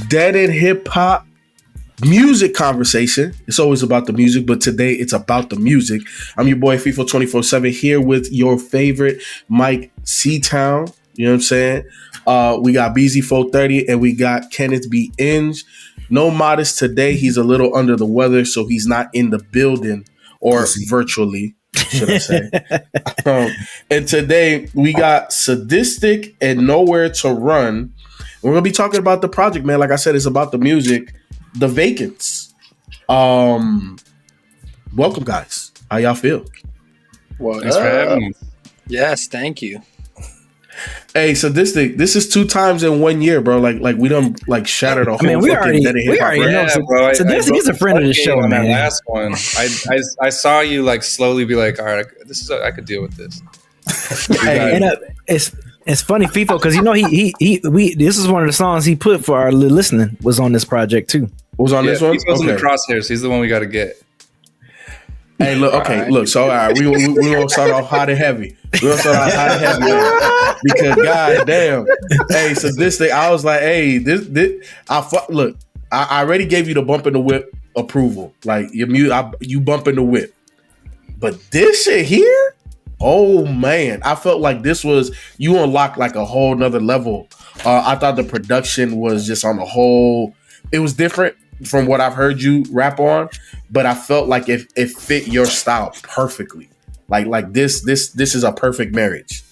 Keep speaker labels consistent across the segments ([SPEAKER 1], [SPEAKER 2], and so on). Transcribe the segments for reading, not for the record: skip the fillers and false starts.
[SPEAKER 1] Dead in Hip Hop music conversation. It's always about the music, but today it's about the music. I'm your boy FIFA 24/7 here with your favorite Myke C-Town. You know what I'm saying? We got BZ430 and we got Kenneth B. Inge. No Modest today. He's a little under the weather, so he's not in the building or virtually, should I say. And today we got Sadistik and Nowhere to Run. We're going to be talking about the project, man. Like I said, it's about the music. The Vacants. Welcome, guys. How y'all feel?
[SPEAKER 2] Thanks for having me. Yes, thank you.
[SPEAKER 1] Hey, Sadistik, this is 2 times in 1 year, bro. Like we done like shattered a whole.
[SPEAKER 3] I mean, we already know. Sadistik is a friend of the show, man.
[SPEAKER 2] That last one, I saw you like slowly be like, all right, I could deal with this.
[SPEAKER 3] Hey, and it's funny, FIFA, because you know this is one of the songs he put for our listening was on this project too.
[SPEAKER 1] Was on this one?
[SPEAKER 2] He was in the crosshairs. He's the one we got to get.
[SPEAKER 1] Hey, look. Okay, right. Look. So, all right, we gonna start off hot and heavy. We gonna start off hot and heavy because, goddamn. Hey, so this thing, I was like, hey, look. I already gave you the bump in the whip approval. Like you bump in the whip, but this shit here, oh man, I felt like this was you unlocked like a whole nother level. I thought the production was just on the whole. It was different from what I've heard you rap on, but I felt like it fit your style perfectly. Like this is a perfect marriage.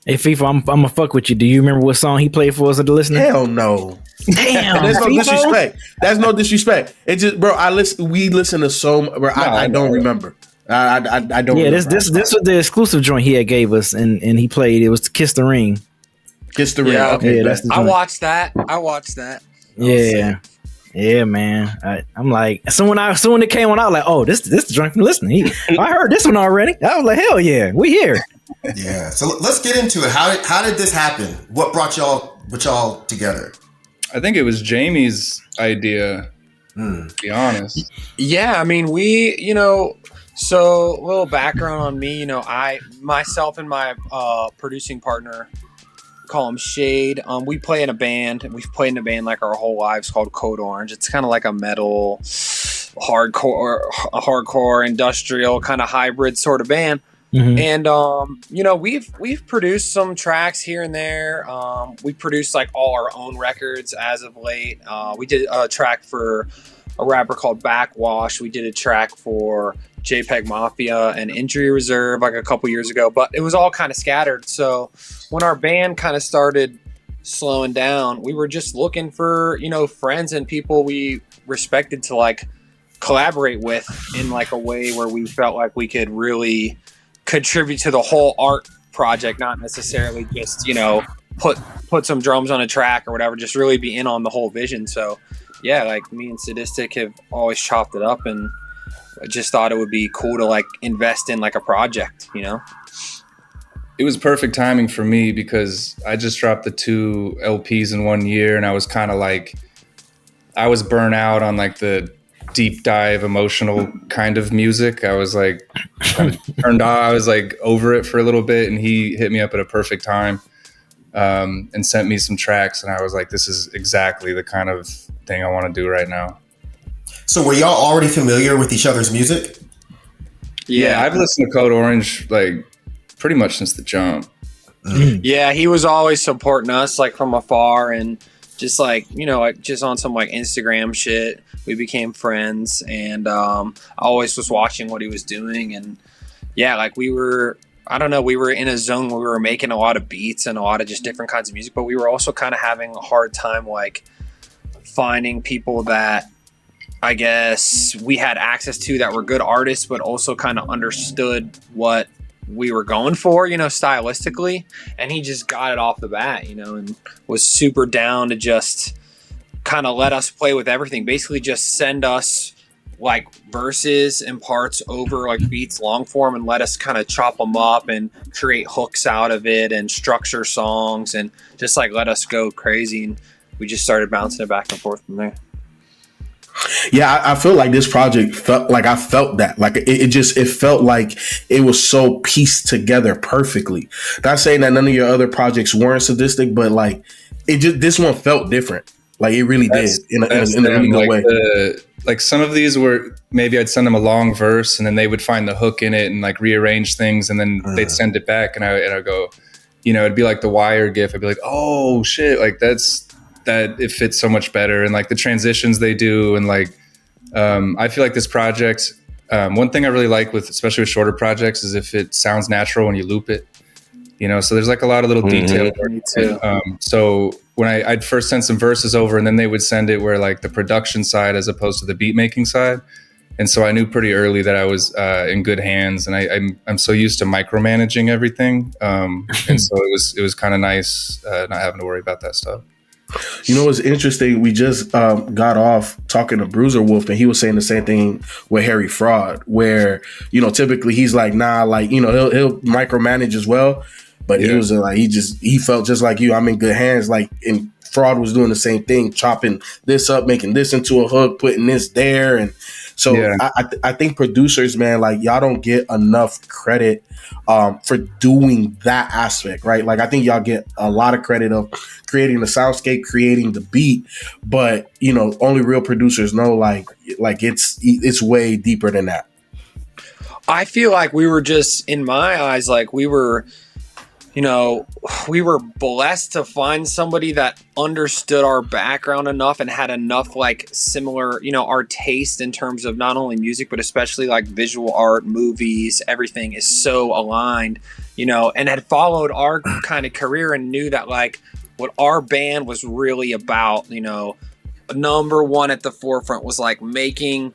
[SPEAKER 3] Hey FIFA, I'm gonna fuck with you. Do you remember what song he played for us at the listener?
[SPEAKER 1] Hell no.
[SPEAKER 3] Damn.
[SPEAKER 1] There's no disrespect. That's no disrespect. It just, bro. We listen to so. Bro, I don't remember. I don't.
[SPEAKER 3] Yeah,
[SPEAKER 1] remember.
[SPEAKER 3] this was the exclusive joint he had gave us, and he played. It was Kiss the Ring.
[SPEAKER 1] Kiss the Ring.
[SPEAKER 2] Yeah,
[SPEAKER 1] okay,
[SPEAKER 3] yeah, that's the
[SPEAKER 2] I watched that.
[SPEAKER 3] Yeah. Yeah, man. I'm like, so when it came on, I was like, oh, this the joint from listening. I heard this one already. I was like, hell yeah, we here.
[SPEAKER 4] Yeah. So let's get into it. How did this happen? What brought y'all together?
[SPEAKER 2] I think it was Jamie's idea. To be honest.
[SPEAKER 5] Yeah, I mean, so a little background on me. Myself and my producing partner, call him Shade. We play in a band. We've played in a band like our whole lives called Code Orange. It's kind of like a metal, hardcore, industrial kind of hybrid sort of band. Mm-hmm. And we've produced some tracks here and there. We produced like all our own records as of late. We did a track for a rapper called Backwash. We did a track for JPEG Mafia and Injury Reserve like a couple years ago, but it was all kind of scattered. So when our band kind of started slowing down, we were just looking for, friends and people we respected to like collaborate with in like a way where we felt like we could really contribute to the whole art project, not necessarily just, put some drums on a track or whatever, just really be in on the whole vision. So yeah, like me and Sadistik have always chopped it up, and I just thought it would be cool to like invest in like a project,
[SPEAKER 2] It was perfect timing for me because I just dropped the 2 LPs in 1 year, and I was kind of like, I was burnt out on like the deep dive emotional kind of music. I was like kind of turned off. I was like over it for a little bit, and he hit me up at a perfect time and sent me some tracks, and I was like, this is exactly the kind of thing I want to do right now.
[SPEAKER 4] So were y'all already familiar with each other's music?
[SPEAKER 2] Yeah, I've listened to Code Orange like pretty much since the jump.
[SPEAKER 5] Yeah, he was always supporting us like from afar, and just like, like just on some like Instagram shit, we became friends, and I always was watching what he was doing, and yeah, like we were in a zone where we were making a lot of beats and a lot of just different kinds of music, but we were also kind of having a hard time like finding people that I guess we had access to that were good artists, but also kind of understood what we were going for, stylistically. And he just got it off the bat, and was super down to just kind of let us play with everything. Basically just send us like verses and parts over like beats long form and let us kind of chop them up and create hooks out of it and structure songs and just like let us go crazy. And we just started bouncing it back and forth from there.
[SPEAKER 1] Yeah, I feel like this project felt like I felt that. Like it felt like it was so pieced together perfectly. Not saying that none of your other projects weren't sadistic, but like this one felt different. Like it really did in a really good way.
[SPEAKER 2] Like some of these were maybe I'd send them a long verse and then they would find the hook in it and like rearrange things and then they'd send it back and I'd go, it'd be like the Wire gif. I'd be like, oh shit, like that it fits so much better, and like the transitions they do, and like I feel like this project. One thing I really like with, especially with shorter projects, is if it sounds natural when you loop it. So there's like a lot of little detail. So when I'd first send some verses over, and then they would send it where like the production side as opposed to the beat making side. And so I knew pretty early that I was in good hands, and I'm so used to micromanaging everything, and so it was kind of nice not having to worry about that stuff.
[SPEAKER 1] What's interesting? We just got off talking to Bruiser Wolf, and he was saying the same thing with Harry Fraud, where typically he's like, nah, like he'll micromanage as well, but he was like he felt just like you. I'm in good hands, like in. Fraud was doing the same thing, chopping this up, making this into a hook, putting this there. And so I think producers, man, like y'all don't get enough credit for doing that aspect, right? Like I think y'all get a lot of credit of creating the soundscape, creating the beat, but only real producers know like it's way deeper than that.
[SPEAKER 5] I feel like we were just, in my eyes, like we were blessed to find somebody that understood our background enough and had enough like similar, our taste in terms of not only music, but especially like visual art, movies, everything is so aligned, and had followed our kind of career and knew that like what our band was really about, number one at the forefront was like making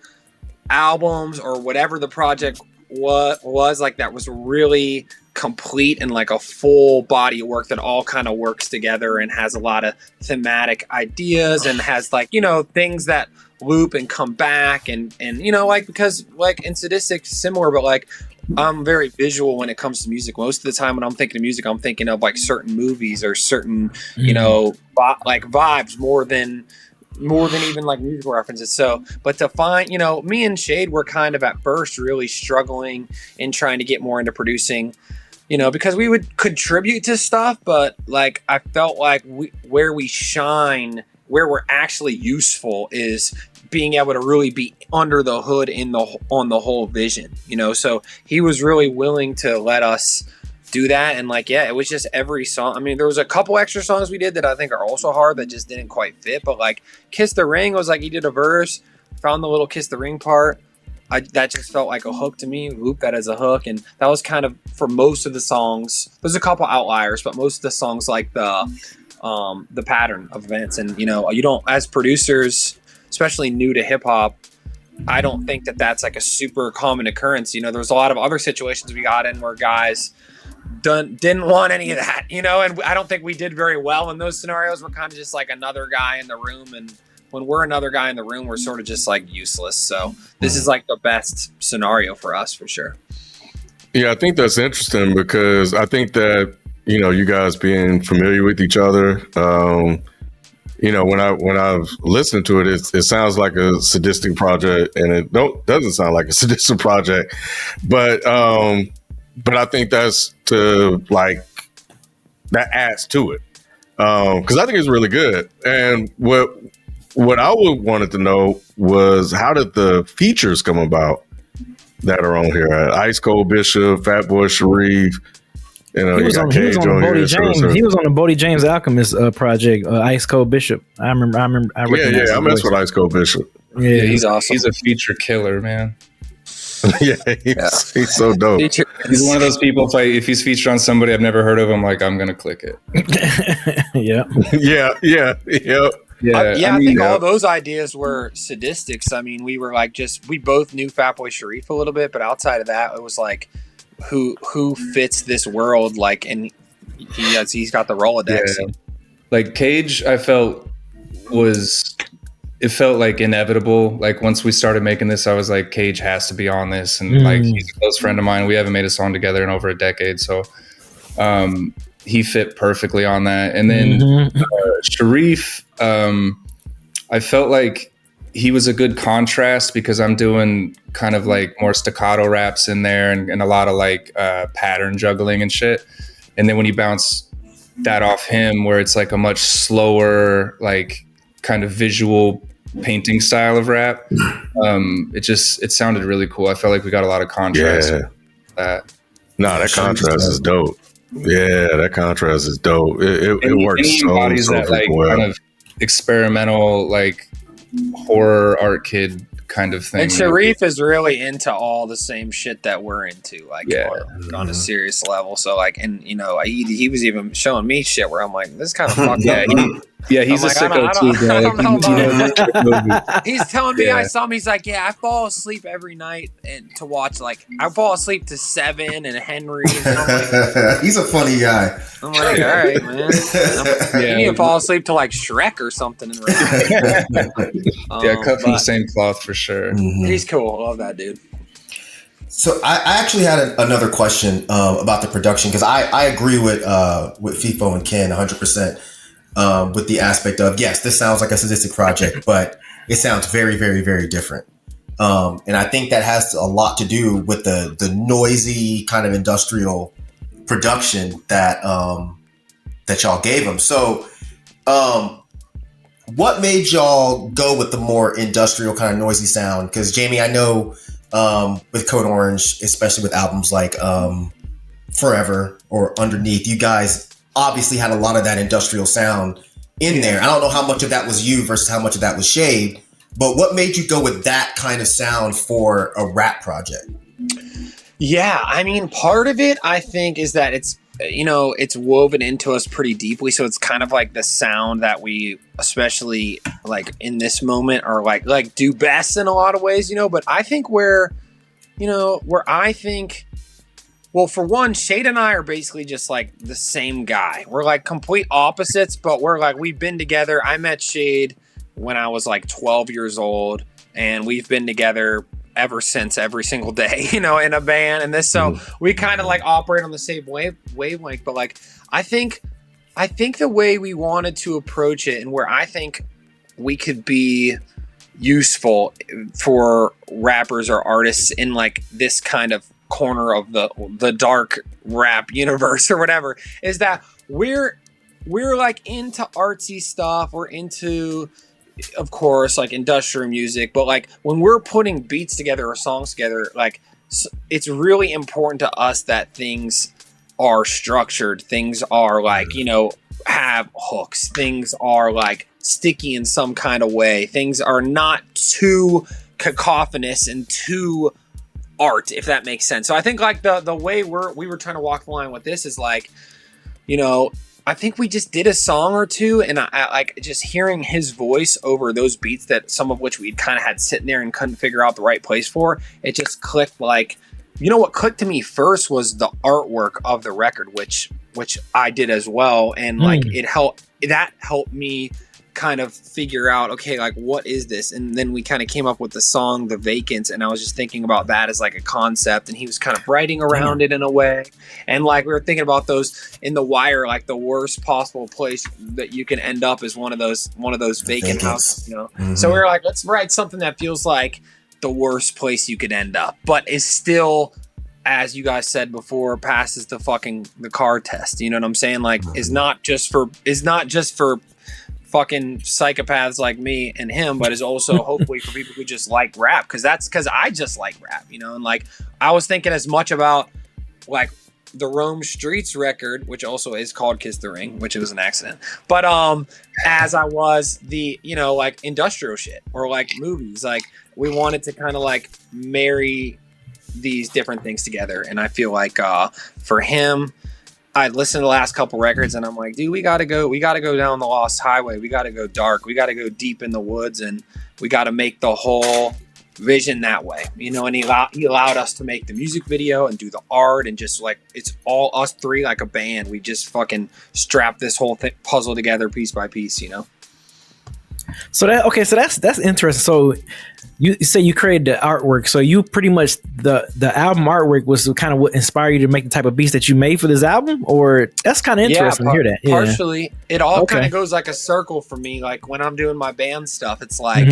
[SPEAKER 5] albums or whatever the project was like that was really complete and like a full body of work that all kind of works together and has a lot of thematic ideas and has like things that loop and come back and like because like in Sadistik similar, but like I'm very visual when it comes to music. Most of the time when I'm thinking of music, I'm thinking of like certain movies or certain like vibes more than even like musical references. So, but to find, me and Shade were kind of at first really struggling in trying to get more into producing, because we would contribute to stuff, but like I felt like where we shine, where we're actually useful is being able to really be under the hood on the whole vision, So he was really willing to let us do that, and like it was just every song. I mean, there was a couple extra songs we did that I think are also hard that just didn't quite fit, but like Kiss the Ring was like he did a verse, found the little Kiss the Ring part, that just felt like a hook to me, loop that as a hook, and that was kind of for most of the songs. There's a couple outliers, but most of the songs like the pattern of events. And you don't, as producers, especially new to hip hop, I don't think that that's like a super common occurrence. There's a lot of other situations we got in where guys didn't want any of that, and I don't think we did very well in those scenarios. We're kind of just like another guy in the room, and when we're another guy in the room, we're sort of just like useless. So this is like the best scenario for us for sure.
[SPEAKER 6] Yeah, I think that's interesting because I think that you guys being familiar with each other, when I've listened to it, it sounds like a sadistic project, and it doesn't sound like a sadistic project, but I think that's that adds to it because I think it's really good. And what I would wanted to know was how did the features come about that are on here? Ice Cold Bishop, Fatboy Sharif. He was on the Bodie James Alchemist project. Ice Cold Bishop. I remember. I mess with Ice Cold Bishop.
[SPEAKER 2] Yeah, he's awesome. He's a feature killer, man.
[SPEAKER 6] He's so dope.
[SPEAKER 2] He's one of those people. If he's featured on somebody I've never heard of, I'm like, I'm gonna click it.
[SPEAKER 6] Yeah.
[SPEAKER 5] I think all those ideas were Sadistics. I mean, we were like we both knew Fatboy Sharif a little bit, but outside of that, it was like who fits this world, like, and he's got the Rolodex.
[SPEAKER 2] Yeah. Like Cage, I felt it felt like inevitable. Like once we started making this, I was like, Cage has to be on this. And like, he's a close friend of mine. We haven't made a song together in over a decade. So he fit perfectly on that. And then Sharif, I felt like he was a good contrast because I'm doing kind of like more staccato raps in there and a lot of like pattern juggling and shit. And then when you bounce that off him, where it's like a much slower, like kind of visual painting style of rap. It sounded really cool. I felt like we got a lot of contrast.
[SPEAKER 6] Yeah.
[SPEAKER 2] That.
[SPEAKER 6] No, that contrast is dope. Yeah, that contrast is dope. It works so
[SPEAKER 2] that like
[SPEAKER 6] well.
[SPEAKER 2] kind of experimental, like horror art kid kind of thing.
[SPEAKER 5] And Sharif is really into all the same shit that we're into, like
[SPEAKER 2] Yeah.
[SPEAKER 5] on a serious level. So like, and you know, he was even showing me shit where I'm like, this is kind of fucked
[SPEAKER 2] Yeah,
[SPEAKER 5] up.
[SPEAKER 2] he's
[SPEAKER 5] I'm
[SPEAKER 2] a
[SPEAKER 5] like,
[SPEAKER 2] sicko
[SPEAKER 5] I
[SPEAKER 2] too, bro.
[SPEAKER 5] don't know
[SPEAKER 2] Like,
[SPEAKER 5] about He's telling me
[SPEAKER 2] Yeah.
[SPEAKER 5] I saw him. He's like, yeah, I fall asleep every night and to watch like I fall asleep to Seven and Henry. And I'm like,
[SPEAKER 4] He's a funny guy.
[SPEAKER 5] all right, man. You need to fall asleep to like Shrek or something.
[SPEAKER 2] Yeah, cut from the same cloth for sure.
[SPEAKER 5] He's cool. I love that dude.
[SPEAKER 4] So I actually had another question about the production, because I agree with FIFO and Ken 100% with the aspect of, yes, this sounds like a Sadistik project, but it sounds very, very, very different. And I think that has a lot to do with the noisy kind of industrial production that y'all gave them. So what made y'all go with the more industrial kind of noisy sound? Because Jamie, I know with Code Orange, especially with albums like Forever or Underneath, you guys obviously had a lot of that industrial sound in there. I don't know how much of that was you versus how much of that was Shade, but what made you go with that kind of sound for a rap project?
[SPEAKER 5] Yeah, I mean, part of it, I think, is that it's, you know, it's woven into us pretty deeply. So it's kind of like the sound that we, especially like in this moment, are like do best in a lot of ways, you know. But I think where I think, well, for one, Shade and I are basically just like the same guy. We're like complete opposites, but we're like, we've been together. I met Shade when I was like 12 years old, and we've been together ever since, every single day, you know, in a band and this. So we kind of like operate on the same wavelength. But like, I think the way we wanted to approach it, and where I think we could be useful for rappers or artists in like this kind of corner of the dark rap universe or whatever, is that we're like into artsy stuff. We're into, of course, like industrial music, but like when we're putting beats together or songs together, like it's really important to us that things are structured, things are like, you know, have hooks, things are like sticky in some kind of way, things are not too cacophonous and too art, if that makes sense. So I think like the way we were trying to walk the line with this is like, you know, I think we just did a song or two, and I like just hearing his voice over those beats, that some of which we'd kind of had sitting there and couldn't figure out the right place for. It just clicked. Like, you know, what clicked to me first was the artwork of the record, which I did as well, and like that helped me kind of figure out, okay, like what is this? And then we kind of came up with the song The Vacants, and I was just thinking about that as like a concept, and he was kind of writing around it in a way. And like we were thinking about those in The Wire, like the worst possible place that you can end up is one of those vacant houses, you know. So we were like, let's write something that feels like the worst place you could end up, but is still, as you guys said before, passes the car test. You know what I'm saying? Like is not just for fucking psychopaths like me and him, but is also hopefully for people who just like rap, because I just like rap, you know. And like I was thinking as much about like the Rome Streets record, which also is called Kiss the Ring, which was an accident, but as I was the, you know, like industrial shit or like movies. Like we wanted to kind of like marry these different things together, and I feel like for him, I listened to the last couple records and I'm like, dude, we gotta go down the Lost Highway. We gotta go dark. We gotta go deep in the woods, and we gotta make the whole vision that way, you know. And he allowed us to make the music video and do the art, and just like it's all us three like a band. We just fucking strap this whole puzzle together piece by piece, you know.
[SPEAKER 3] So that's interesting. So you say you created the artwork. So you pretty much the album artwork was kind of what inspired you to make the type of beats that you made for this album, or that's kind of interesting to hear that. Yeah.
[SPEAKER 5] Partially, it all kind of goes like a circle for me. Like when I'm doing my band stuff, it's like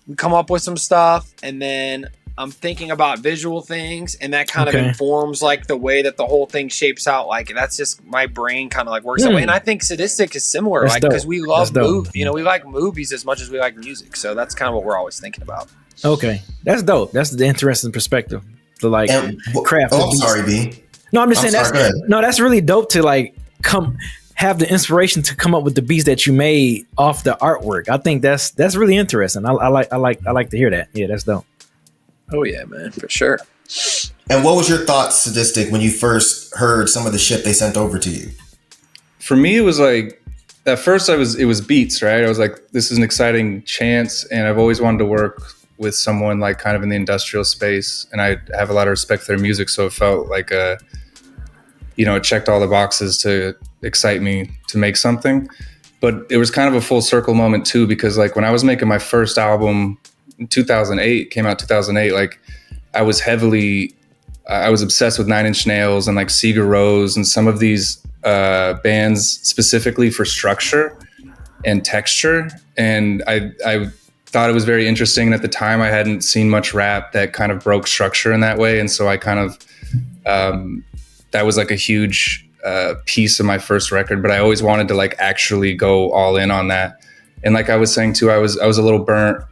[SPEAKER 5] we come up with some stuff, and then I'm thinking about visual things, and that kind of informs like the way that the whole thing shapes out. Like that's just my brain kind of like works that way. And I think Sadistik is similar,
[SPEAKER 3] That's
[SPEAKER 5] like
[SPEAKER 3] dope.
[SPEAKER 5] because we love
[SPEAKER 3] That's dope.
[SPEAKER 5] movies. You know, we like movies as much as we like music. So that's kind of what we're always thinking about.
[SPEAKER 3] Okay, that's dope. That's the interesting perspective. The like craft.
[SPEAKER 4] Oh, I'm sorry, B.
[SPEAKER 3] No, I'm just saying
[SPEAKER 4] sorry, go ahead.
[SPEAKER 3] that's really dope to like have the inspiration to come up with the beats that you made off the artwork. I think that's really interesting. I like to hear that. Yeah, that's dope.
[SPEAKER 5] Oh yeah, man, for sure.
[SPEAKER 4] And what was your thoughts, Sadistik, when you first heard some of the shit they sent over to you?
[SPEAKER 2] For me, it was like at first it was beats, right? I was like, this is an exciting chance, and I've always wanted to work with someone like kind of in the industrial space, and I have a lot of respect for their music, so it felt like it checked all the boxes to excite me to make something. But it was kind of a full circle moment too, because like when I was making my first album in 2008, came out 2008, like I was obsessed with Nine Inch Nails and like Sigur Rós and some of these bands specifically for structure and texture. And I thought it was very interesting. And at the time I hadn't seen much rap that kind of broke structure in that way. And so I kind of, that was like a huge piece of my first record, but I always wanted to like actually go all in on that. And like I was saying too, I was a little burnt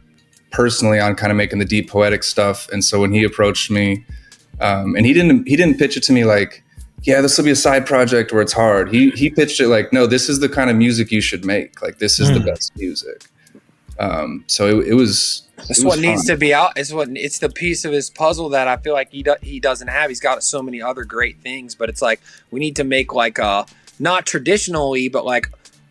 [SPEAKER 2] personally on kind of making the deep poetic stuff. And so when he approached me, and he didn't pitch it to me like, yeah, this will be a side project where it's hard. He pitched it like, no, this is the kind of music you should make. Like this is the best music. So it was.
[SPEAKER 5] That's what needs to be out. It's the piece of his puzzle that I feel like he doesn't have. He's got so many other great things, but it's like we need to make like a not traditionally, but like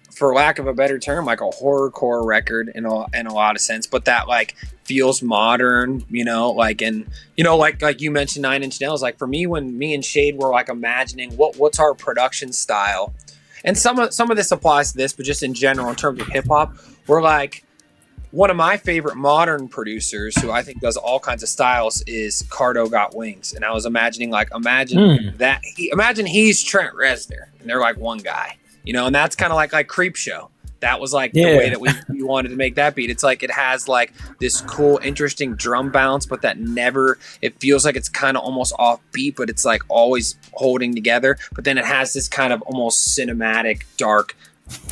[SPEAKER 5] for lack of a better term, like a horrorcore record in a lot of sense, but that like feels modern, like like you mentioned Nine Inch Nails. Like for me, when me and Shade were like imagining what's our production style, and some of this applies to this, but just in general in terms of hip hop, we're like. One of my favorite modern producers who I think does all kinds of styles is Cardo Got Wings. And I was imagining imagine he's Trent Reznor and they're like one guy, and that's kind of like Creepshow. That was like the way that we wanted to make that beat. It's like it has like this cool, interesting drum bounce, but it feels like it's kind of almost off beat, but it's like always holding together. But then it has this kind of almost cinematic, dark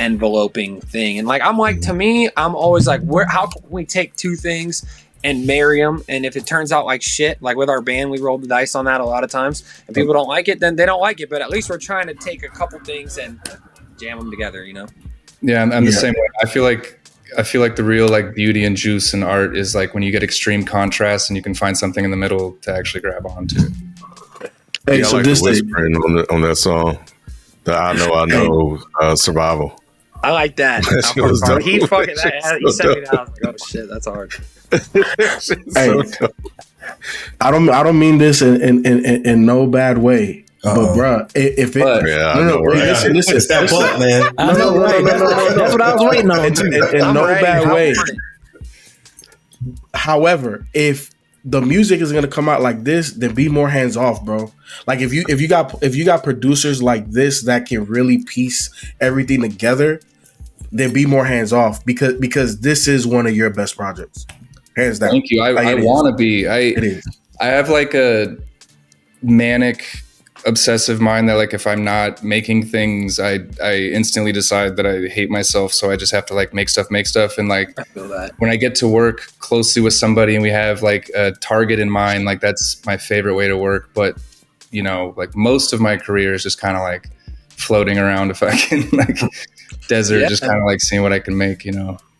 [SPEAKER 5] enveloping thing. And like to me, I'm always like, how can we take two things and marry them? And if it turns out like shit, like with our band, we rolled the dice on that a lot of times, and people don't like it, then they don't like it. But at least we're trying to take a couple things and jam them together,
[SPEAKER 2] Yeah, I'm the same way. I feel like the real like beauty and juice in art is like when you get extreme contrast and you can find something in the middle to actually grab onto.
[SPEAKER 1] Hey,
[SPEAKER 6] I
[SPEAKER 1] so
[SPEAKER 6] like
[SPEAKER 1] this
[SPEAKER 6] the whispering on that song. The I know survival.
[SPEAKER 5] I like that.
[SPEAKER 6] That shit was dope.
[SPEAKER 5] He fucking
[SPEAKER 6] That shit
[SPEAKER 5] he
[SPEAKER 6] was
[SPEAKER 5] sent me
[SPEAKER 6] dope.
[SPEAKER 5] that. I was like, oh shit, that's hard.
[SPEAKER 1] Hey, I don't mean this in no bad way, but bruh, if it listen,
[SPEAKER 4] It's that book, man.
[SPEAKER 3] No, that's what I was waiting on.
[SPEAKER 1] in no bad way. However, if the music is gonna come out like this, then be more hands off, bro. Like if you got producers like this that can really piece everything together, then be more hands off because this is one of your best projects, hands down.
[SPEAKER 2] Thank you. I want to be.
[SPEAKER 1] It is.
[SPEAKER 2] I have like a manic, obsessive mind that like if I'm not making things, I instantly decide that I hate myself. So I just have to like make stuff. And like
[SPEAKER 5] I feel that.
[SPEAKER 2] When I get to work closely with somebody and we have like a target in mind, like that's my favorite way to work. But like most of my career is just kind of like floating around if I can like desert, just kind of like seeing what I can make,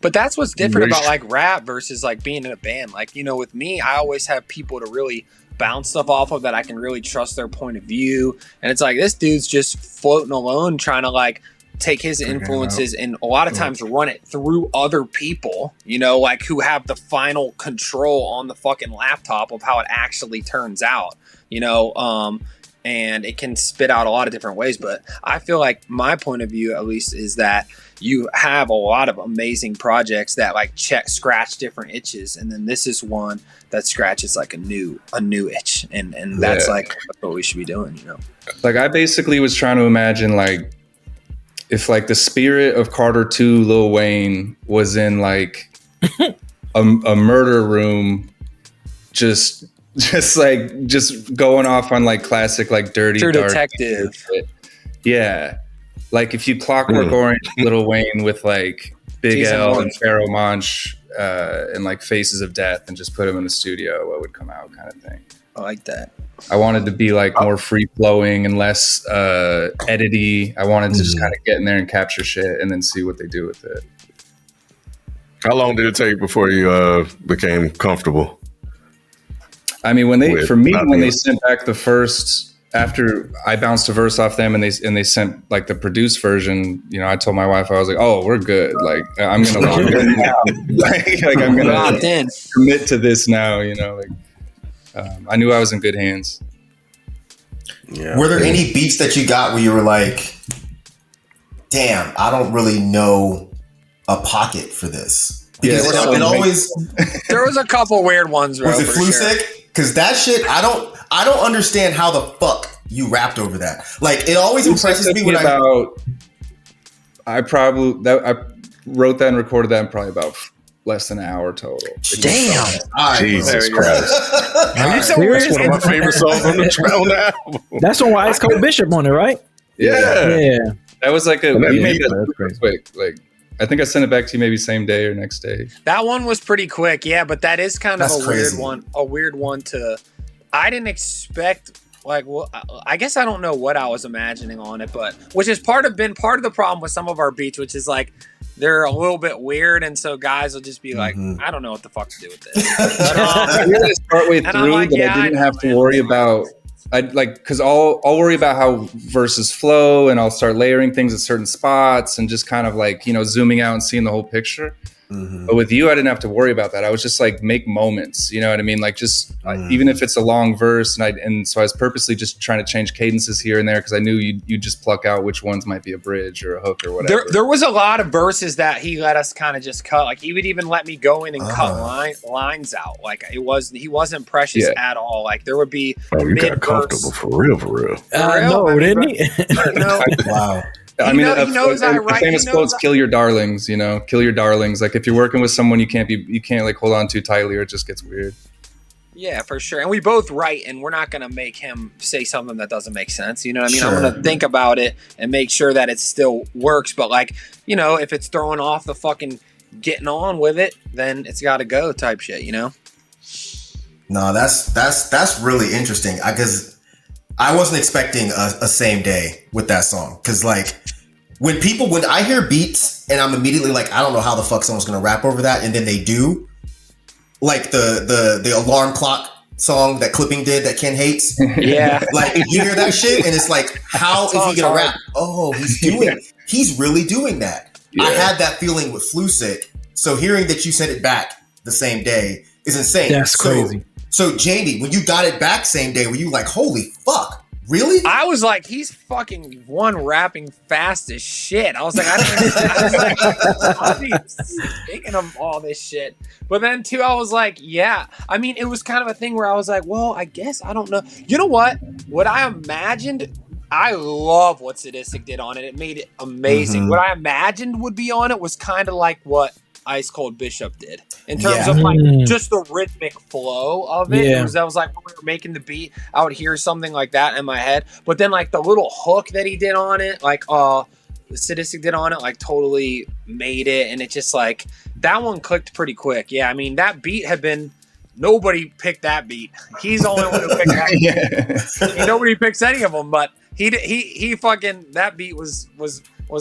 [SPEAKER 5] But that's what's different about like rap versus like being in a band. Like, with me, I always have people to really bounce stuff off of that I can really trust their point of view. And it's like, this dude's just floating alone trying to like take his influences and a lot of times run it through other people, like who have the final control on the fucking laptop of how it actually turns out, and it can spit out a lot of different ways. But I feel like my point of view, at least, is that you have a lot of amazing projects that like scratch different itches, and then this is one that scratches like a new itch, and that's like what we should be doing,
[SPEAKER 2] Like I basically was trying to imagine like if like the spirit of Carter 2 Lil Wayne was in like a murder room, just just going off on like classic, like dirty,
[SPEAKER 5] True
[SPEAKER 2] dark
[SPEAKER 5] Detective.
[SPEAKER 2] shit. Yeah. Like if you Clockwork Orange Lil Wayne with like Big
[SPEAKER 5] Jason
[SPEAKER 2] L
[SPEAKER 5] Bourne.
[SPEAKER 2] and Pharoah Monch and like Faces of Death and just put them in the studio, what would come out kind of thing.
[SPEAKER 5] I like that.
[SPEAKER 2] I wanted to be like more free flowing and less edity. I wanted to just kind of get in there and capture shit and then see what they do with it.
[SPEAKER 6] How long did it take before you became comfortable?
[SPEAKER 2] I mean, when they
[SPEAKER 6] With
[SPEAKER 2] sent back the first, after I bounced a verse off them and they sent like the produced version, you know, I told my wife, I was like, oh, we're good. Like I'm gonna lock in now. like I'm gonna
[SPEAKER 5] Locked in.
[SPEAKER 2] commit to this now. You know, like I knew I was in good hands.
[SPEAKER 1] Yeah.
[SPEAKER 4] Were there any beats that you got where you were like, damn, I don't really know a pocket for this? Because
[SPEAKER 2] Yeah,
[SPEAKER 4] it always
[SPEAKER 5] There was a couple weird ones, bro.
[SPEAKER 4] was it
[SPEAKER 5] for
[SPEAKER 4] flu
[SPEAKER 5] sure.
[SPEAKER 4] sick? Because that shit, I don't understand how the fuck you rapped over that. Like it always impresses me when I
[SPEAKER 2] wrote that and recorded that in probably about less than an hour total.
[SPEAKER 5] Damn.
[SPEAKER 4] All right,
[SPEAKER 6] Jesus
[SPEAKER 4] bro.
[SPEAKER 6] Christ.
[SPEAKER 3] Are you serious?
[SPEAKER 6] One of my favorite songs on the album.
[SPEAKER 3] That's one with Ice Cold Bishop on it, right?
[SPEAKER 2] Yeah.
[SPEAKER 3] Yeah.
[SPEAKER 2] That was like we made
[SPEAKER 3] That's
[SPEAKER 2] that super quick. Like I think I sent it back to you maybe same day or next day.
[SPEAKER 5] That one was pretty quick, yeah, but that is kind of
[SPEAKER 4] That's
[SPEAKER 5] a
[SPEAKER 4] crazy.
[SPEAKER 5] weird one. A weird one to. I didn't expect. Like, well, I guess I don't know what I was imagining on it, but which has been part of the problem with some of our beats, which is like they're a little bit weird, and so guys will just be like, I don't know what the fuck to do with this. But,
[SPEAKER 2] I realized partway
[SPEAKER 5] And I'm
[SPEAKER 2] through
[SPEAKER 5] like,
[SPEAKER 2] that
[SPEAKER 5] yeah,
[SPEAKER 2] I didn't
[SPEAKER 5] I know,
[SPEAKER 2] have to
[SPEAKER 5] man.
[SPEAKER 2] worry about. I'd like because I'll worry about how verses flow, and I'll start layering things at certain spots, and just kind of like zooming out and seeing the whole picture. But with you, I didn't have to worry about that. I was just like make moments, you know what I mean? Like just even if it's a long verse, and so I was purposely just trying to change cadences here and there because I knew you just pluck out which ones might be a bridge or a hook or whatever.
[SPEAKER 5] there was a lot of verses that he let us kind of just cut. Like he would even let me go in and cut lines out. Like he wasn't precious at all. Like there would be
[SPEAKER 6] Oh, you got
[SPEAKER 5] mid-verse-
[SPEAKER 6] comfortable for real, for real.
[SPEAKER 3] No,
[SPEAKER 5] I mean,
[SPEAKER 3] didn't he?
[SPEAKER 5] You know,
[SPEAKER 4] Wow.
[SPEAKER 2] I
[SPEAKER 5] He
[SPEAKER 2] mean,
[SPEAKER 5] knows I
[SPEAKER 2] the
[SPEAKER 5] write-
[SPEAKER 2] famous
[SPEAKER 5] he knows
[SPEAKER 2] quote's
[SPEAKER 5] I-
[SPEAKER 2] "Kill your darlings." Kill your darlings. Like if you're working with someone, you can't like hold on too tightly, or it just gets weird.
[SPEAKER 5] yeah, for sure. And we both write, and we're not gonna make him say something that doesn't make sense. You know what I mean?
[SPEAKER 4] Sure.
[SPEAKER 5] I'm gonna think about it and make sure that it still works. But like, if it's throwing off the fucking getting on with it, then it's got to go type shit.
[SPEAKER 4] No, that's really interesting. Because I wasn't expecting a same day with that song. Because like when I hear beats and I'm immediately like, I don't know how the fuck someone's gonna rap over that, and then they do, like the alarm clock song that Clipping did that Ken hates.
[SPEAKER 5] Yeah.
[SPEAKER 4] Like you hear that shit and it's like, how is he
[SPEAKER 5] song's
[SPEAKER 4] gonna
[SPEAKER 5] hard.
[SPEAKER 4] rap? Oh, he's really doing that.
[SPEAKER 2] Yeah.
[SPEAKER 4] I had that feeling with Flu Sick. So hearing that you sent it back the same day is insane.
[SPEAKER 3] That's crazy.
[SPEAKER 4] So Jamie, when you got it back same day, were you like, holy fuck, really?
[SPEAKER 5] I was like, he's fucking rapping fast as shit. I was like, how is he thinking of all this shit? But then too, I was like, yeah. I mean, it was kind of a thing where I was like, well, I guess I don't know. You know what? What I imagined, I love what Sadistik did on it. It made it amazing. What I imagined would be on it was kind of like what Ice Cold Bishop did in terms of like just the rhythmic flow of it.
[SPEAKER 3] Yeah.
[SPEAKER 5] That was like when we were making the beat, I would hear something like that in my head. But then like the little hook that he did on it, like Sadistik did on it, like totally made it. And it just like that one clicked pretty quick. Yeah, I mean that beat had been nobody picked that beat. He's the only one who picked that beat. Nobody picks any of them, but he fucking that beat was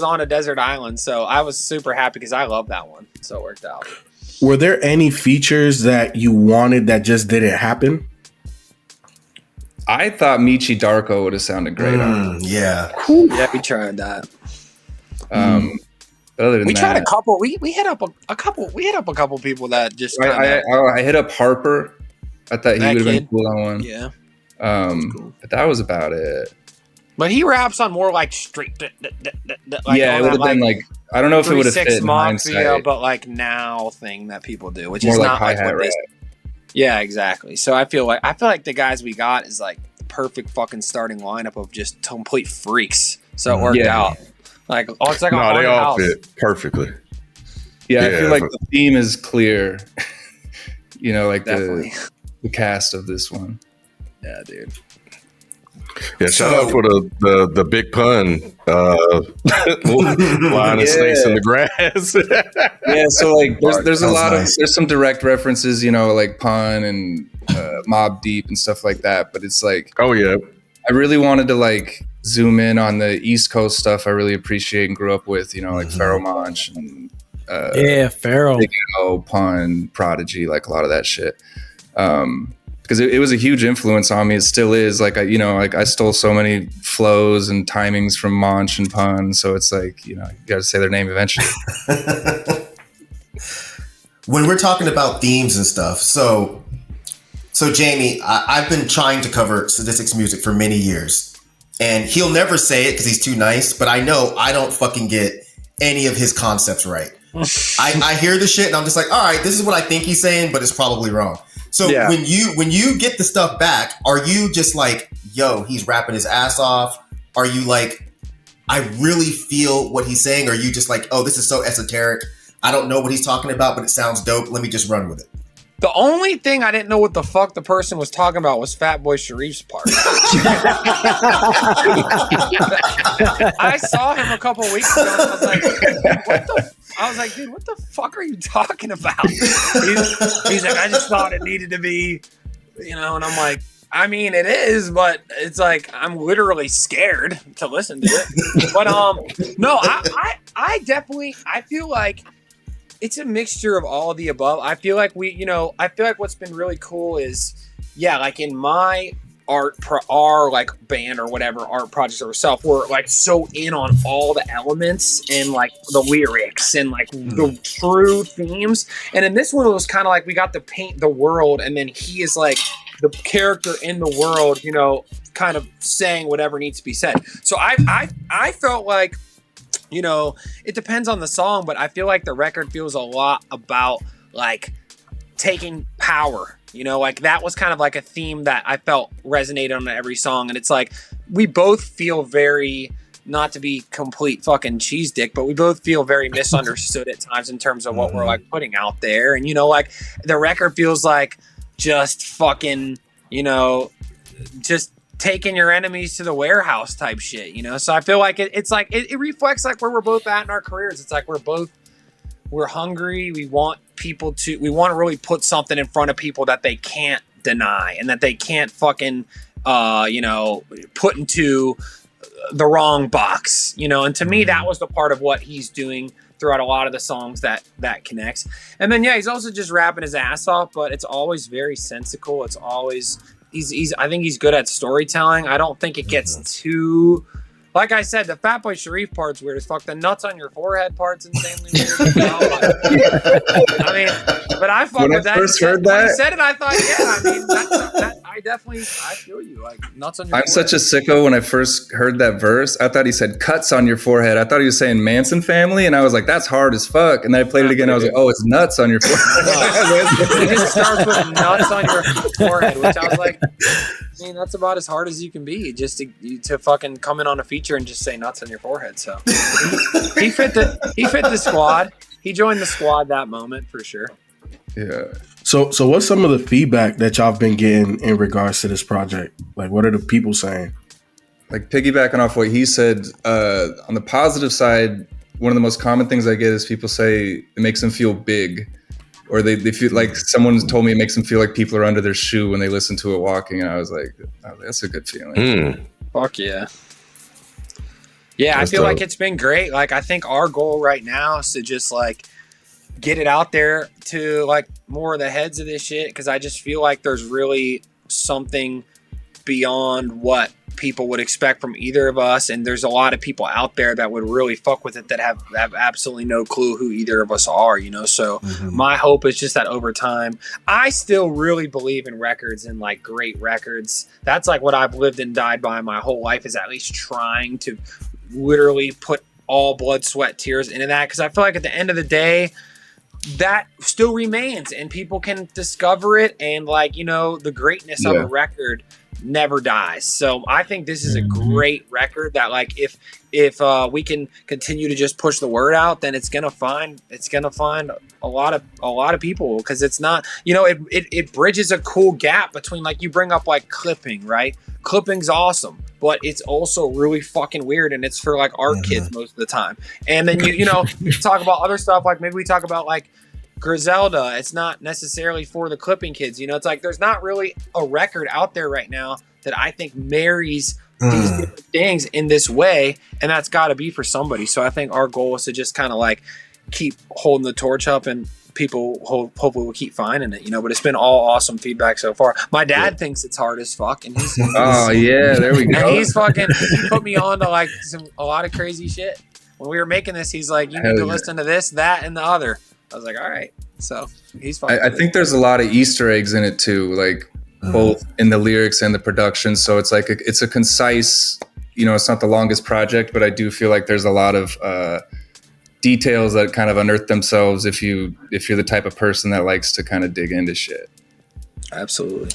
[SPEAKER 5] on a desert island. So I was super happy because I love that one. So it worked out.
[SPEAKER 1] Were there any features that you wanted that just didn't happen?
[SPEAKER 2] I thought Michi Darko would have sounded great on it.
[SPEAKER 4] Yeah.
[SPEAKER 5] Yeah, we tried that.
[SPEAKER 2] But other than
[SPEAKER 5] We
[SPEAKER 2] that,
[SPEAKER 5] tried a couple. We hit up a couple. We hit up a couple people that just
[SPEAKER 2] I hit up Harper. I thought he
[SPEAKER 5] That
[SPEAKER 2] would have been
[SPEAKER 5] kid?
[SPEAKER 2] cool on one.
[SPEAKER 5] yeah.
[SPEAKER 2] But that was about it.
[SPEAKER 5] But he raps on more like straight. Like
[SPEAKER 2] Yeah, it would have been like I don't know if it would have fit
[SPEAKER 5] 3-6
[SPEAKER 2] in
[SPEAKER 5] Mafia,
[SPEAKER 2] hindsight.
[SPEAKER 5] but like now thing that people do, which
[SPEAKER 2] More
[SPEAKER 5] is
[SPEAKER 2] like
[SPEAKER 5] not like
[SPEAKER 2] hi-hat
[SPEAKER 5] what
[SPEAKER 2] rap.
[SPEAKER 5] this. Yeah, exactly. So I feel like the guys we got is like the perfect fucking starting lineup of just complete freaks. So it worked
[SPEAKER 2] Yeah.
[SPEAKER 5] out. Like it's like a
[SPEAKER 6] No, they
[SPEAKER 5] haunted
[SPEAKER 6] all
[SPEAKER 5] house.
[SPEAKER 6] fit perfectly.
[SPEAKER 2] Yeah, I
[SPEAKER 6] Yeah,
[SPEAKER 2] feel like
[SPEAKER 6] but-
[SPEAKER 2] the theme is clear. Like
[SPEAKER 5] Definitely.
[SPEAKER 2] the cast of this one.
[SPEAKER 5] Yeah, dude.
[SPEAKER 6] Yeah, shout out for the big pun. Flying and snakes in the grass.
[SPEAKER 2] Yeah, so like there's a lot
[SPEAKER 4] nice.
[SPEAKER 2] of there's some direct references, you know, like pun and Mob Deep and stuff like that. But it's like,
[SPEAKER 6] Oh yeah.
[SPEAKER 2] I really wanted to like zoom in on the East Coast stuff I really appreciate and grew up with, you know, like Pharoah Monch and
[SPEAKER 3] Pharaoh.
[SPEAKER 2] Big L, Pun, Prodigy, like a lot of that shit. Because it was a huge influence on me. It still is. Like I stole so many flows and timings from Monch and Pun. So it's like, you know, you got to say their name eventually.
[SPEAKER 4] When we're talking about themes and stuff, so Jamie, I've been trying to cover Sadistik's music for many years, and he'll never say it because he's too nice. But I know I don't fucking get any of his concepts right. I hear the shit and I'm just like, all right, this is what I think he's saying, but it's probably wrong. So when you get the stuff back, are you just like, yo, he's rapping his ass off? Are you like, I really feel what he's saying? Or are you just like, oh, this is so esoteric, I don't know what he's talking about, but it sounds dope, let me just run with it?
[SPEAKER 5] The only thing I didn't know what the fuck the person was talking about was Fatboy Sharif's part. I saw him a couple weeks ago and I was like, dude, what the fuck are you talking about? He's like, I just thought it needed to be, you know, and I'm like, I mean, it is, but it's like, I'm literally scared to listen to it. But no, I definitely, I feel like it's a mixture of all of the above. I feel like what's been really cool is, yeah, like in my our like band or whatever art projects or self, we're like so in on all the elements and like the lyrics and like the true themes. And in this one, it was kind of like we got to paint the world, and then he is like the character in the world, you know, kind of saying whatever needs to be said. So I felt like, you know, it depends on the song, but I feel like the record feels a lot about like taking power, you know, like that was kind of like a theme that I felt resonated on every song. And it's like, we both feel very, not to be complete fucking cheese dick, but we both feel very misunderstood at times in terms of what we're like putting out there. And, you know, like the record feels like just fucking, you know, just taking your enemies to the warehouse type shit, you know? So I feel like it's like, it reflects like where we're both at in our careers. It's like, we're hungry. We want to really put something in front of people that they can't deny and that they can't fucking, you know, put into the wrong box, you know? And to me, that was the part of what he's doing throughout a lot of the songs that connects. And then, yeah, he's also just rapping his ass off, but it's always very sensical. It's always, I think he's good at storytelling. I don't think it gets too, like I said, the Fatboy Sharif part's weird as fuck. The nuts on your forehead part's insanely weird. I mean, but I fuck with that. When he said it, I thought, yeah, I mean, I feel you. Like nuts on your forehead.
[SPEAKER 2] Such a sicko. When I first heard that verse, I thought he said cuts on your forehead. I thought he was saying Manson family, and I was like, that's hard as fuck. And then I played it again. I was like, oh, it's nuts on your forehead.
[SPEAKER 5] It just starts with nuts on your forehead, which I was like, I mean, that's about as hard as you can be, just to fucking come in on a feature and just say nuts on your forehead. So he fit the squad. He joined the squad that moment for sure.
[SPEAKER 2] Yeah.
[SPEAKER 1] So what's some of the feedback that y'all been getting in regards to this project? Like, what are the people saying?
[SPEAKER 2] Like piggybacking off what he said, on the positive side, one of the most common things I get is people say it makes them feel big, or they feel like someone's told me it makes them feel like people are under their shoe when they listen to it walking. And I was like, oh, that's a good feeling.
[SPEAKER 5] Fuck yeah. Yeah, I feel like it's been great. Like, I think our goal right now is to just like get it out there to like more of the heads of this shit, because I just feel like there's really something beyond what people would expect from either of us, and there's a lot of people out there that would really fuck with it that have absolutely no clue who either of us are, you know. So my hope is just that over time, I still really believe in records and like great records. That's like what I've lived and died by my whole life, is at least trying to literally put all blood, sweat, tears into that, because I feel like at the end of the day, that still remains and people can discover it, and like, you know, the greatness of a record never dies. So I think this is a great record that, like, if we can continue to just push the word out, then it's gonna find a lot of people, because it's not, it bridges a cool gap between, like, you bring up like clipping, right? Clipping's awesome, but it's also really fucking weird, and it's for like art kids most of the time. And then you talk about other stuff, like maybe we talk about like Griselda. It's not necessarily for the clipping kids. It's like there's not really a record out there right now that I think marries these different things in this way, and that's got to be for somebody. So I think our goal is to just kind of like keep holding the torch up, and people hopefully will keep finding it, but it's been all awesome feedback so far. My dad thinks it's hard as fuck, and he's
[SPEAKER 2] oh yeah, there we go.
[SPEAKER 5] And he put me on to like a lot of crazy shit. When we were making this, he's like, you need to listen to this, that, and the other. I was like, all right. So he's fucking
[SPEAKER 2] I think there's a lot of Easter eggs in it too, like both in the lyrics and the production. So it's like it's a concise, it's not the longest project, but I do feel like there's a lot of details that kind of unearth themselves if you're the type of person that likes to kind of dig into shit.
[SPEAKER 5] Absolutely.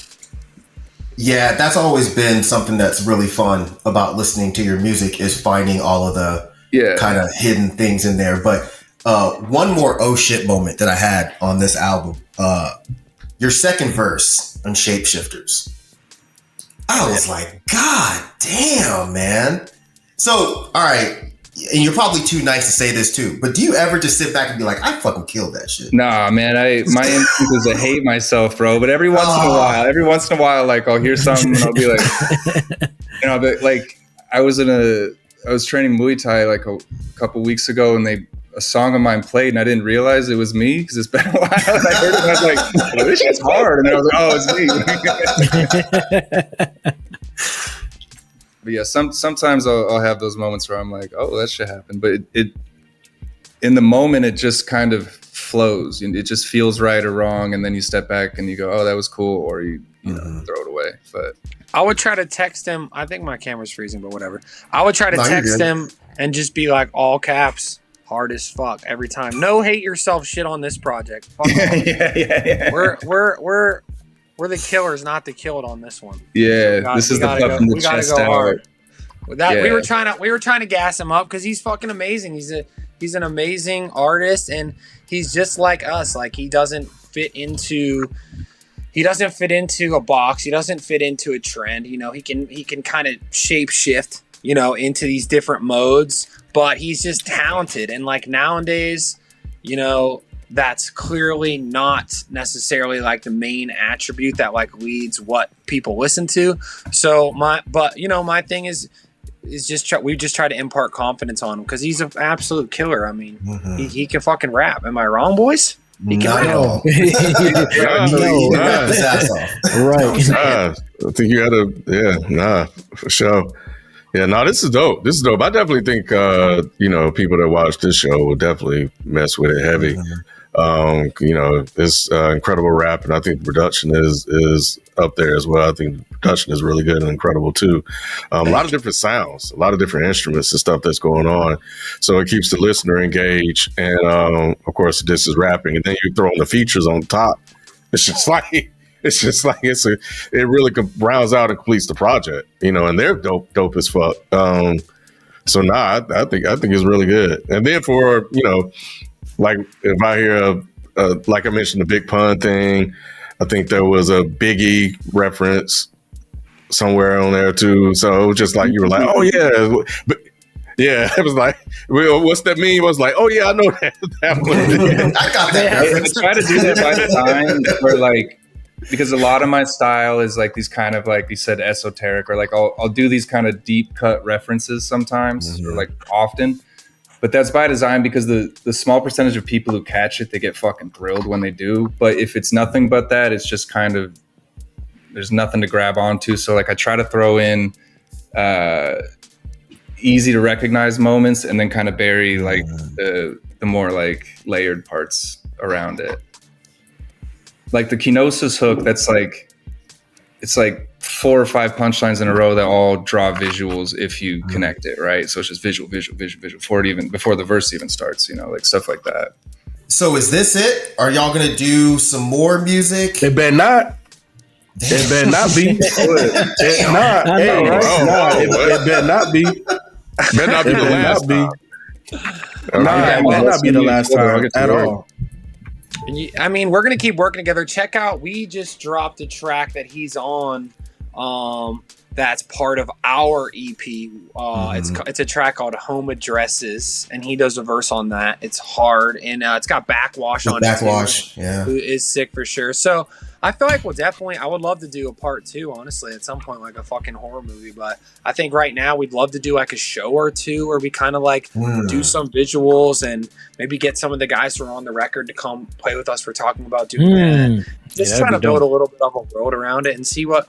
[SPEAKER 4] Yeah, that's always been something that's really fun about listening to your music, is finding all of the kind of hidden things in there. But one more oh shit moment that I had on this album, your second verse on Shapeshifters. I was like, God damn, man. So, all right, and you're probably too nice to say this too, but do you ever just sit back and be like, I fucking killed that shit?
[SPEAKER 2] Nah, man, my instinct is to hate myself, bro. But every once in a while, like I'll hear something and I'll be like, I was training Muay Thai like a couple weeks ago, and a song of mine played, and I didn't realize it was me because it's been a while. And I heard it, and I was like, oh, this shit's hard. And I was like, oh, it's me. But yeah, sometimes I'll have those moments where I'm like, oh, that shit happened. But it in the moment, it just kind of flows. It just feels right or wrong. And then you step back and you go, oh, that was cool. Or you throw it away. But
[SPEAKER 5] I would try to text him. I think my camera's freezing, but whatever. I would try to text him and just be like, all caps, hard as fuck every time. No hate yourself shit on this project. Fuck
[SPEAKER 2] yeah.
[SPEAKER 5] We're the killers, not the killed on this one.
[SPEAKER 2] Yeah, this is the puff in the chest out.
[SPEAKER 5] Hard. With that, we were trying to gas him up because he's fucking amazing. He's an amazing artist, and he's just like us. Like he doesn't fit into a box. He doesn't fit into a trend. He can kind of shape shift, into these different modes. But he's just talented, and like nowadays, that's clearly not necessarily like the main attribute that like leads what people listen to. So my thing is we just try to impart confidence on him because he's an absolute killer. I mean, he can fucking rap. Am I wrong, boys? He can rap.
[SPEAKER 6] No. Right. I think you gotta, for sure. Yeah, no, this is dope. I definitely think, people that watch this show will definitely mess with it heavy. It's incredible rap, and I think the production is up there as well. I think the production is really good and incredible too. A lot of different sounds, a lot of different instruments and stuff that's going on. So it keeps the listener engaged. And of course, this is rapping, and then you throw in the features on top. It really rounds out and completes the project, and they're dope as fuck. I think it's really good. And then for, like if I hear like I mentioned the Big Pun thing, I think there was a Biggie reference somewhere on there too. So it was just like you were like, oh yeah, but yeah, it was like, well, what's that mean? I was like, oh yeah, I know that one.
[SPEAKER 4] I got that.
[SPEAKER 2] I try to do that by the time where like. Because a lot of my style is like these kind of like you said esoteric, or like I'll do these kind of deep cut references sometimes or like often, but that's by design because the small percentage of people who catch it, they get fucking thrilled when they do. But if it's nothing but that, it's just kind of there's nothing to grab onto. So like I try to throw in easy to recognize moments and then kind of bury like the more like layered parts around it. Like the Kenosis hook, that's like, it's like 4 or 5 punchlines in a row that all draw visuals if you connect it, right? So it's just visual before the verse even starts, like stuff like that.
[SPEAKER 4] So is this it? Are y'all gonna do some more music?
[SPEAKER 1] They better not. It better not be. It not.
[SPEAKER 3] I know, right?
[SPEAKER 1] It better not be.
[SPEAKER 6] Better not be
[SPEAKER 1] It
[SPEAKER 6] the
[SPEAKER 1] better
[SPEAKER 6] last
[SPEAKER 1] not be.
[SPEAKER 6] time.
[SPEAKER 1] Nah, it better not be the last time at all.
[SPEAKER 5] I mean, we're gonna keep working together. Check out. We just dropped a track that he's on. That's part of our EP. It's a track called Home Addresses, and he does a verse on that. It's hard, and it's got Backwash on it.
[SPEAKER 4] Backwash, yeah,
[SPEAKER 5] who is sick for sure. So I feel like I would love to do a part 2, honestly, at some point, like a fucking horror movie. But I think right now we'd love to do like a show or two where we kind of like do some visuals and maybe get some of the guys who are on the record to come play with us for talking about doing that. Just trying to build a little bit of a world around it and see what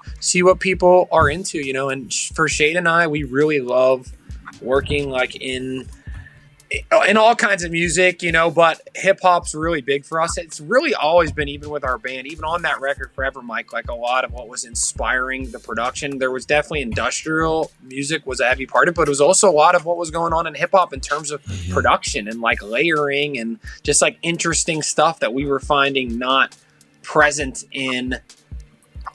[SPEAKER 5] people are into, you know. And for Shade and I, we really love working like in all kinds of music, you know, but hip hop's really big for us. It's really always been, even with our band, even on that record Forever, Myke, like a lot of what was inspiring the production. There was definitely industrial music was a heavy part of it, but it was also a lot of what was going on in hip hop in terms of production and like layering and just like interesting stuff that we were finding not present in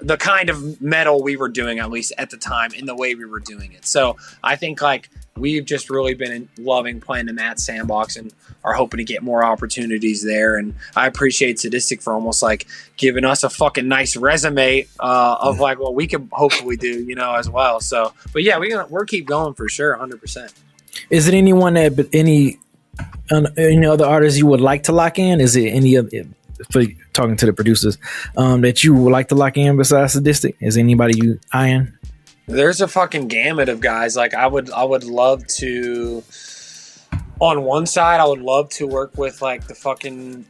[SPEAKER 5] the kind of metal we were doing, at least at the time, in the way we were doing it. So I think like we've just really been loving playing in that sandbox and are hoping to get more opportunities there. And I appreciate Sadistik for almost like giving us a fucking nice resume of like what we can hopefully do, you know, as well. So, but yeah, we're keep going for sure, 100%.
[SPEAKER 3] Is it anyone that any other artists you would like to lock in? Is it any other, for talking to the producers, that you would like to lock in besides Sadistik? Is anybody you eyeing?
[SPEAKER 5] There's a fucking gamut of guys. Like I would love to, on one side, I would love to work with like the fucking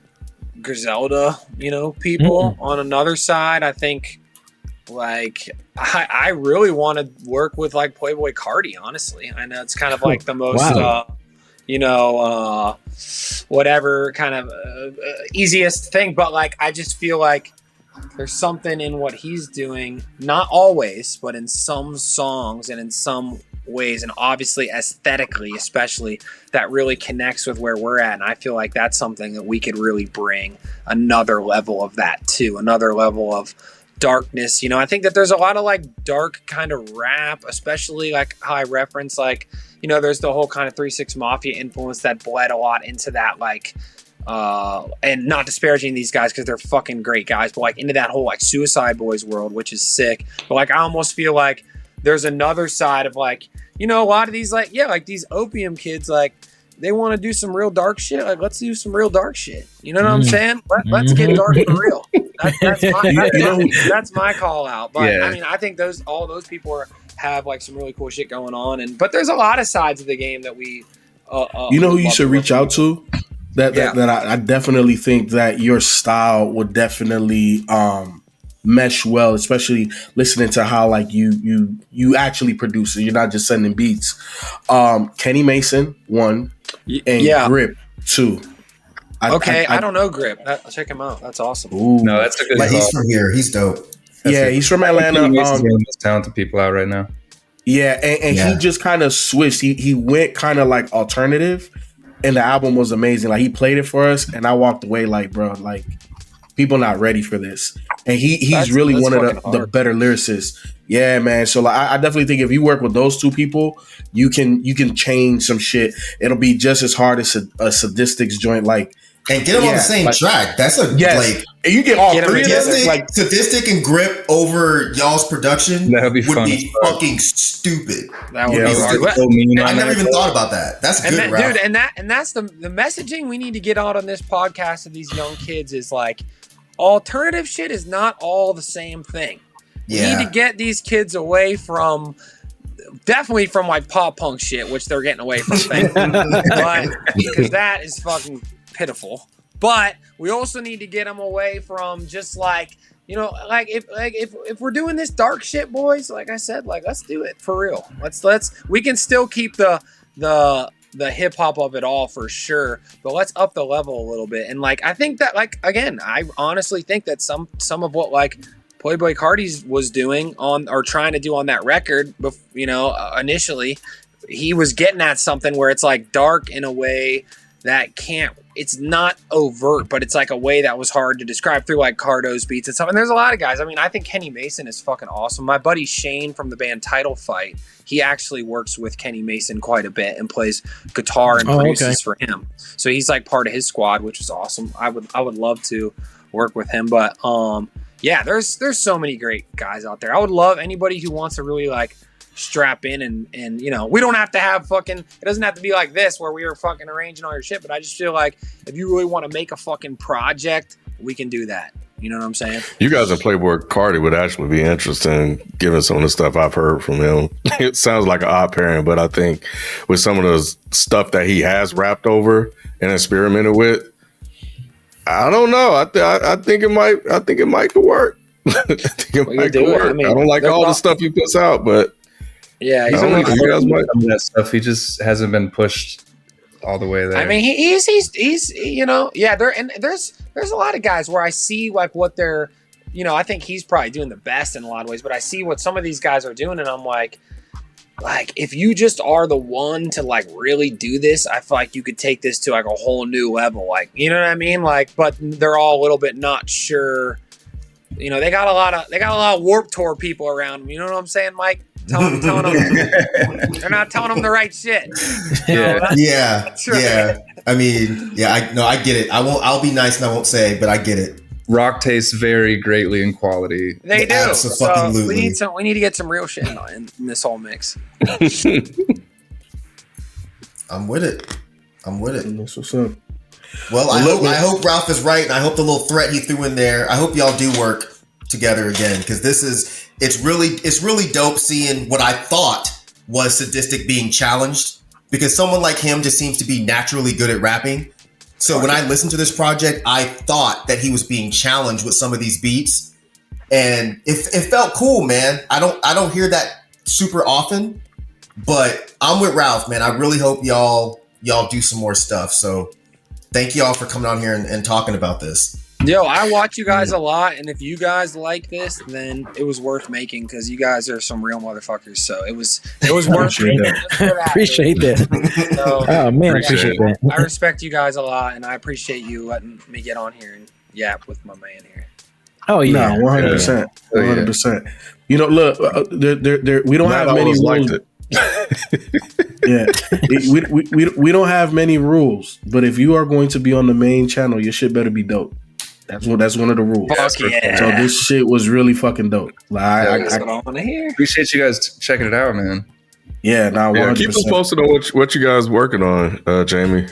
[SPEAKER 5] Griselda, you know, people. On another side, I think like I really want to work with like Playboi Carti, honestly. I know it's kind of like the most whatever kind of easiest thing, but like I just feel like there's something in what he's doing, not always, but in some songs and in some ways, and obviously aesthetically especially, that really connects with where we're at. And I feel like that's something that we could really bring another level of that too, another level of darkness. You know, I think that there's a lot of like dark kind of rap, especially like how I reference like, you know, there's the whole kind of 3 6 Mafia influence that bled a lot into that, like and not disparaging these guys because they're fucking great guys, but like into that whole like Suicide Boys world, which is sick. But like I almost feel like there's another side of like, you know, a lot of these like, yeah, like these opium kids, like they want to do some real dark shit. Like let's do some real dark shit. You know what I'm saying? Let's get dark for real. That's my call out. But yeah. I mean, I think all those people have like some really cool shit going on, but there's a lot of sides of the game that we
[SPEAKER 1] you know who you should reach out to. That I definitely think that your style would definitely mesh well, especially listening to how like you actually produce it. You're not just sending beats. Kenny Mason 1 and Grip 2.
[SPEAKER 5] I don't know Grip. Check him out. That's awesome.
[SPEAKER 2] Ooh. No, that's a good.
[SPEAKER 4] Like he's from here. He's dope.
[SPEAKER 1] He's from Atlanta.
[SPEAKER 2] Kenny Mason's one of the most talented people out right now.
[SPEAKER 1] Yeah, and he just kind of switched. He went kind of like alternative. And the album was amazing. Like he played it for us, and I walked away like, bro, like people not ready for this. And he's really one of the better lyricists. Yeah, man. So like, I definitely think if you work with those two people, you can change some shit. It'll be just as hard as a Sadistik's joint. Like,
[SPEAKER 4] and get them on the same track. That's a like.
[SPEAKER 1] And you get all three of them.
[SPEAKER 4] Like Sadistik and Grip over y'all's production would be fucking stupid.
[SPEAKER 5] That would be stupid.
[SPEAKER 4] I never even thought about that. That's good,
[SPEAKER 5] dude. And that's the messaging we need to get out on this podcast to these young kids is like, alternative shit is not all the same thing. We need to get these kids away from. Definitely from like pop punk shit, which they're getting away from, but because that is fucking pitiful. But we also need to get them away from just like, you know, like if we're doing this dark shit, boys, like I said, like let's do it for real. We can still keep the hip hop of it all for sure, but let's up the level a little bit. And like I think that like again, I honestly think that some of what like Playboi Carti was doing on or trying to do on that record, you know, initially he was getting at something where it's like dark in a way that it's not overt, but it's like a way that was hard to describe through like Cardo's beats and stuff. And there's a lot of guys. I mean, I think Kenny Mason is fucking awesome. My buddy Shane from the band Title Fight, he actually works with Kenny Mason quite a bit and plays guitar and produces for him. So he's like part of his squad, which is awesome. I would love to work with him, but yeah, there's so many great guys out there. I would love anybody who wants to really like strap in and you know, we don't have to have fucking, it doesn't have to be like this where we are fucking arranging all your shit, but I just feel like if you really want to make a fucking project, we can do that. You know what I'm saying? You
[SPEAKER 6] guys in Playboy Cardi would actually be interesting given some of the stuff I've heard from him. It sounds like an odd pairing, but I think with some of the stuff that he has rapped over and experimented with, I don't know. I think it might work. I think it might work. I mean, I don't like all the stuff he puts out, but
[SPEAKER 5] yeah,
[SPEAKER 2] he's only that stuff. He just hasn't been pushed all the way there.
[SPEAKER 5] I mean, he's you know, yeah. There's a lot of guys where I see like what they're, you know, I think he's probably doing the best in a lot of ways, but I see what some of these guys are doing, and I'm like if you just are the one to like really do this, I feel like you could take this to like a whole new level. Like, you know what I mean? Like, but they're all a little bit not sure. You know, they got a lot of Warped Tour people around them. You know what I'm saying, Mike? Telling them they're not telling them the right shit.
[SPEAKER 4] Yeah. I mean, I get it. I'll be nice and I won't say, but I get it.
[SPEAKER 2] Rock tastes vary greatly in quality.
[SPEAKER 5] They do.
[SPEAKER 4] Absolutely.
[SPEAKER 5] So we need to get some real shit in this whole mix.
[SPEAKER 4] I'm with it.
[SPEAKER 1] That's what's up.
[SPEAKER 4] Well, I hope Ralph is right, and I hope the little threat he threw in there, I hope y'all do work together again, because it's really dope seeing what I thought was Sadistik being challenged, because someone like him just seems to be naturally good at rapping. So when I listened to this project, I thought that he was being challenged with some of these beats, and it felt cool, man. I don't hear that super often, but I'm with Ralph, man. I really hope y'all do some more stuff. So thank y'all for coming on here and talking about this.
[SPEAKER 5] Yo, I watch you guys a lot, and if you guys like this, then it was worth making, because you guys are some real motherfuckers. So it was worth making.
[SPEAKER 3] Appreciate that.
[SPEAKER 5] So,
[SPEAKER 3] oh man, appreciate that.
[SPEAKER 5] I respect you guys a lot, and I appreciate you letting me get on here and yap with my man here.
[SPEAKER 3] Oh yeah,
[SPEAKER 1] 100%, 100%. You know, look, we don't have many rules. Yeah, we don't have many rules, but if you are going to be on the main channel, your shit better be dope. That's one of the rules.
[SPEAKER 5] Fuck yeah.
[SPEAKER 1] So this shit was really fucking dope. Like,
[SPEAKER 5] that's what I want to hear.
[SPEAKER 2] Appreciate you guys checking it out, man.
[SPEAKER 1] Yeah, 100%.
[SPEAKER 6] Keep us posted on what you guys working on, Jamie.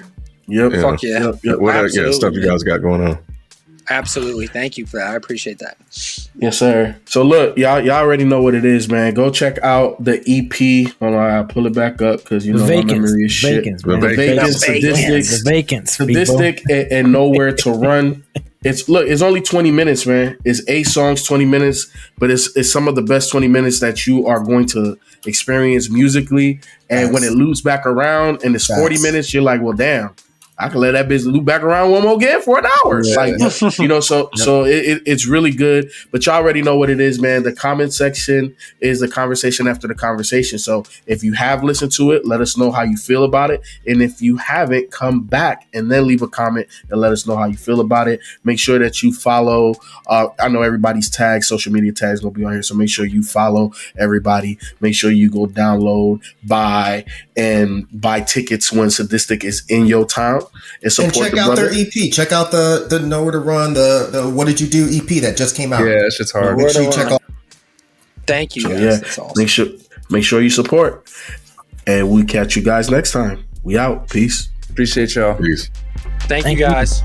[SPEAKER 1] Yep.
[SPEAKER 5] Fuck yeah.
[SPEAKER 1] Yep.
[SPEAKER 6] What stuff you guys got going on?
[SPEAKER 5] Absolutely. Thank you for that. I appreciate that.
[SPEAKER 1] Yes, sir. So look, y'all already know what it is, man. Go check out the EP. Hold on, I'll pull it back up because you know my memory is shit.
[SPEAKER 3] The Vacants,
[SPEAKER 1] Sadistik, and Nowhere to Run. It's only 20 minutes, man. It's 8 songs, 20 minutes, but it's some of the best 20 minutes that you are going to experience musically. And when it loops back around and it's 40 minutes, you're like, well, damn, I can let that bitch loop back around one more again for an hour. Yeah. Like, you know, so it's really good. But y'all already know what it is, man. The comment section is the conversation after the conversation. So if you have listened to it, let us know how you feel about it. And if you haven't, come back and then leave a comment and let us know how you feel about it. Make sure that you follow. I know everybody's tags, social media tags gonna be on here. So make sure you follow everybody. Make sure you go download, buy tickets when Sadistik is in your town. And
[SPEAKER 4] check out their EP. Check out the Nowhere to Run, the What Did You Do EP that just came out.
[SPEAKER 2] Yeah, that shit's hard.
[SPEAKER 4] Make sure you check out.
[SPEAKER 5] Thank you, guys.
[SPEAKER 1] Yeah,
[SPEAKER 5] that's awesome.
[SPEAKER 1] Make sure you support. And we catch you guys next time. We out. Peace.
[SPEAKER 2] Appreciate y'all.
[SPEAKER 6] Peace.
[SPEAKER 5] Thank you, guys.